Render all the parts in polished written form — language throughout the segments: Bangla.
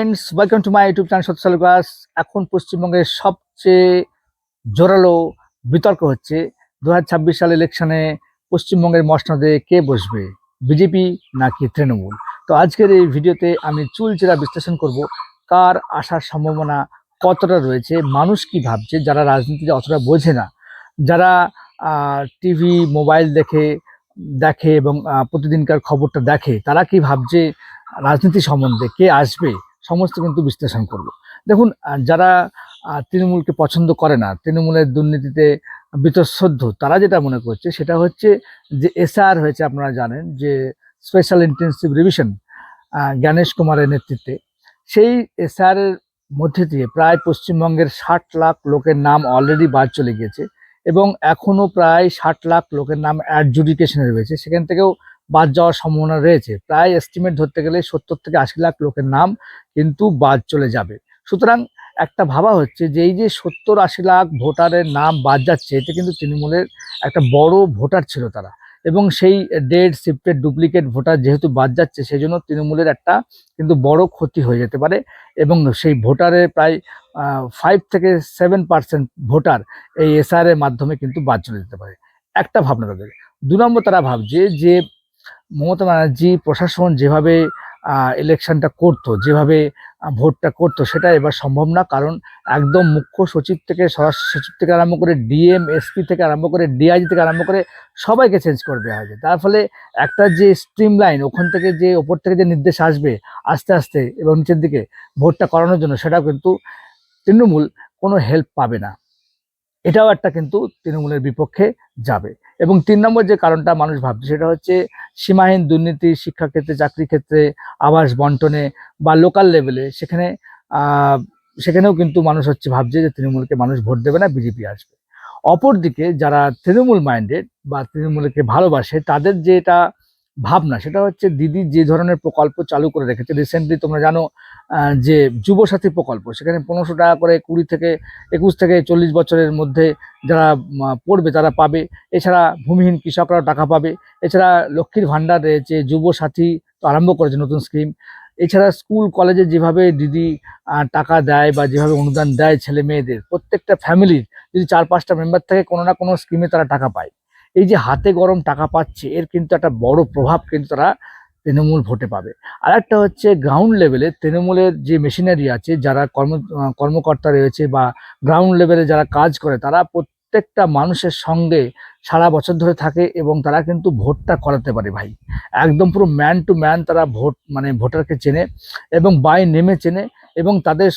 Friends, welcome to my YouTube channel সত্যসাল গাছ। এখন পশ্চিমবঙ্গের সবচেয়ে জোরালো বিতর্ক হচ্ছে 2026 সাল ইলেকশনে পশ্চিমবঙ্গের মসনদে কে বসবে, বিজেপি নাকি তৃণমূল। তো আজকের এই ভিডিওতে আমি চুলচেরা বিশ্লেষণ করব কার আসার সম্ভাবনা কতটা রয়েছে, মানুষ কি ভাবছে, যারা রাজনীতিতে অতটা বোঝে না, যারা টিভি মোবাইল দেখে দেখে এবং প্রতিদিনকার খবরটা দেখে, তারা কি ভাবছে রাজনীতি সম্বন্ধে, কে আসবে, সমস্ত কিন্তু বিশ্লেষণ করব। দেখুন, যারা তৃণমূলকে পছন্দ করে না, তৃণমূলের দুর্নীতিতে বীতশ্রদ্ধ, তারা যেটা মনে করছে সেটা হচ্ছে যে এসআর হয়েছে, আপনারা জানেন যে স্পেশাল ইন্টেন্সিভ রিভিশন জ্ঞানেশ কুমারের নেতৃত্বে, সেই এসআর এর মধ্যে দিয়ে প্রায় পশ্চিমবঙ্গের 60 লাখ লোকের নাম অলরেডি বাদ চলে গিয়েছে এবং এখনো প্রায় 60 লাখ লোকের নাম অ্যাডজুডিকেশনে রয়েছে, সেখান থেকেও বাদ যাওয়ার সম্ভাবনা রয়েছে। প্রায় এস্টিমেট ধরতে গেলে 70 থেকে 80 লাখ লোকের নাম কিন্তু বাদ চলে যাবে। সুতরাং একটা ভাবা হচ্ছে যে এই যে 70-80 লাখ ভোটারের নাম বাদ যাচ্ছে, এতে কিন্তু তৃণমূলের একটা বড় ভোটার ছিল তারা, এবং সেই ডেড শিফটেড ডুপ্লিকেট ভোটার যেহেতু বাদ যাচ্ছে, সেই জন্য তৃণমূলের একটা কিন্তু বড় ক্ষতি হয়ে যেতে পারে এবং সেই ভোটারের প্রায় 5 থেকে 7% ভোটার এই এসআর এর মাধ্যমে কিন্তু বাদ চলে যেতে পারে। একটা ভাবনা তাদের। 2 নম্বর, তারা ভাবছে যে মমতা ব্যানার্জি প্রশাসন যেভাবে ইলেকশনটা করতো, যেভাবে ভোটটা করতো, সেটা এবার সম্ভব না। কারণ একদম মুখ্য সচিব থেকে স্বরাষ্ট্র সচিব থেকে আরম্ভ করে ডিএম এসপি থেকে আরম্ভ করে ডিআইজি থেকে আরম্ভ করে সবাইকে চেঞ্জ করে দেওয়া হয়েছে। তার ফলে একটা যে স্ট্রিম লাইন, ওখান থেকে যে ওপর থেকে যে নির্দেশ আসবে আস্তে আস্তে এবং নিচের দিকে ভোটটা করানোর জন্য, সেটাও কিন্তু তৃণমূল কোনো হেল্প পাবে না। এটাও একটা কিন্তু তৃণমূলের বিপক্ষে যাবে। এবং 3 নম্বর যে কারণটা মানুষ ভাবছে সেটা হচ্ছে সীমাহীন দুর্নীতি শিক্ষাক্ষেত্রে, চাকরি ক্ষেত্রে, আবাস বন্টনে বা লোকাল লেভেলে, সেখানেও কিন্তু মানুষ ভাবছে যে তৃণমূলকে মানুষ ভোট দেবে না, বিজেপি আসবে। অপরদিকে যারা তৃণমূল মাইন্ডেড বা তৃণমূলকে ভালোবাসে, তাদের যেটা ভাবনা সেটা হচ্ছে দিদি যে ধরনের প্রকল্প চালু করে রেখেছে রিসেন্টলি, তোমরা জানো যে যুবসাথী প্রকল্প, সেখানে 1500 টাকা করে 20 থেকে 21 থেকে 40 বছরের মধ্যে যারা পড়বে তারা পাবে। এছাড়া ভূমিহীন কৃষকরাও টাকা পাবে। এছাড়া লক্ষ্মীর ভাণ্ডার রয়েছে, যুবসাথী তো আরম্ভ করেছে নতুন স্কিম। এছাড়া স্কুল কলেজে যেভাবে দিদি টাকা দেয় বা যেভাবে অনুদান দেয় ছেলে মেয়েদের, প্রত্যেকটা ফ্যামিলির যদি 4-5টা মেম্বার থাকে, কোনো না কোনো স্কিমে তারা টাকা পায়। এই যে হাতে গরম টাকা পাচ্ছে, এর কিন্তু একটা বড় প্রভাব কিন্তু তারা তৃণমূল ভোটে পাবে। আর একটা হচ্ছে গ্রাউন্ড লেভেলে তৃণমূলের যে মেশিনারি আছে, যারা কর্মকর্তা রয়েছে বা গ্রাউন্ড লেভেলে যারা কাজ করে, তারা প্রত্যেকটা মানুষের সঙ্গে সারা বছর ধরে থাকে এবং তারা কিন্তু ভোটটা করাতে পারে ভাই। একদম পুরো ম্যান টু ম্যান তারা ভোটারকে চেনে এবং বাই নেমে চেনে, এবং তাদের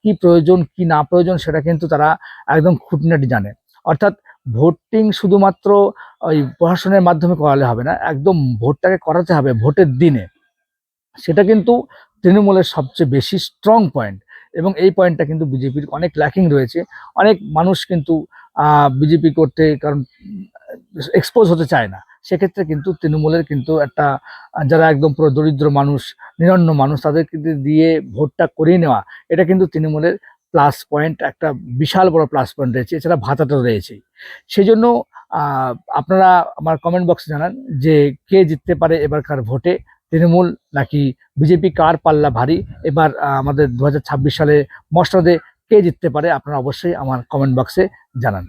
কি প্রয়োজন কি না প্রয়োজন সেটা কিন্তু তারা একদম খুঁটিনাটি জানে। অর্থাৎ ভোটিং শুধুমাত্র ওই প্রশাসনের মাধ্যমে করালে হবে না, একদম ভোটটাকে করাতে হবে ভোটের দিনে। সেটা কিন্তু তৃণমূলের সবচেয়ে বেশি স্ট্রং পয়েন্ট, এবং এই পয়েন্টটা কিন্তু বিজেপির অনেক ল্যাকিং রয়েছে। অনেক মানুষ কিন্তু বিজেপি করতে, কারণ এক্সপোজ হতে চায় না। সেক্ষেত্রে কিন্তু তৃণমূলের কিন্তু একটা যারা একদম পুরো দরিদ্র মানুষ, নিরন্ন মানুষ, তাদের কিন্তু দিয়ে ভোটটা করিয়ে নেওয়া, এটা কিন্তু তৃণমূলের প্লাস পয়েন্ট, একটা বিশাল বড় প্লাস পয়েন্ট রয়েছে। এছাড়া ভাতাটা রয়েছে। সেই জন্য আপনারা আমার কমেন্ট বক্সে জানান যে কে জিততে পারে এবারকার ভোটে, তৃণমূল নাকি বিজেপি, কার পাল্লা ভারী এবার আমাদের 2026 সালে মসনদে কে জিততে পারে। আপনারা অবশ্যই আমার কমেন্ট বক্সে জানান।